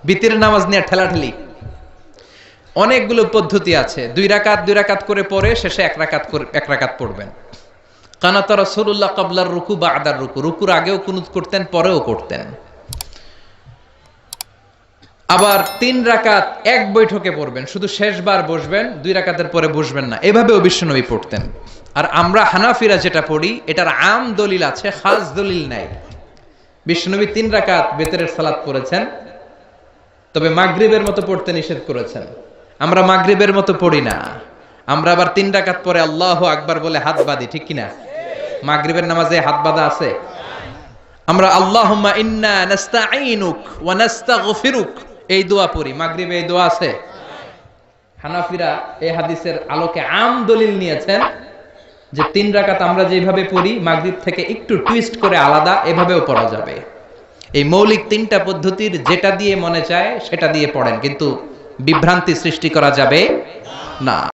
বিতিরের নামাজ নিয়ে ঠেলাঠেলি। অনেকগুলো পদ্ধতি আছে। 2 রাকাত করে পরে শেষে 1 রাকাত পড়বেন। কানাতা রাসূলুল্লাহ ক্বাবলার রুকু বা'দার রুকু, রুকুর আগেও কুনুত করতেন, পরেও করতেন। আবার 3 রাকাত এক বৈঠকে পড়বেন, শুধু শেষবার বসবেন, 2 রাকাতের পরে বসবেন না, এভাবেও বিশ্বনবী পড়তেন। আর আমরা হানাফিরা যেটা পড়ি, এটার আম দলিল আছে, খাস দলিল নাই। বিশ্বনবী 3 রাকাত বেতরের সালাত পড়েছেন, তবে মাগরিবের মতো পড়তে নিষেধ করেছেন। আমরা মাগরিবের মতো পড়ি না, আমরা আবার 3 রাকাত পরে আল্লাহু আকবার বলে হাত বাঁধি, ঠিক কিনা? মাগরিবের নামাজে হাত বাঁধা আছে? আমরা আল্লাহুম্মা ইন্না নাস্তাঈনুক ওয়া নাস্তাগফিরুক এই দোয়া পড়ি, মাগরিবে এই দোয়া আছে? হানাফিরা এই হাদিসের আলোকে আম দলিল নিয়েছেন যে 3 রাকাত আমরা যেভাবে পড়ি মাগরিব থেকে একটু টুইস্ট করে আলাদা, এভাবেও পড়া যাবে। এই মৌলিক 3টা পদ্ধতির যেটা দিয়ে মনে চায় সেটা দিয়ে পড়েন, কিন্তু বিভ্রান্তি সৃষ্টি করা যাবে না।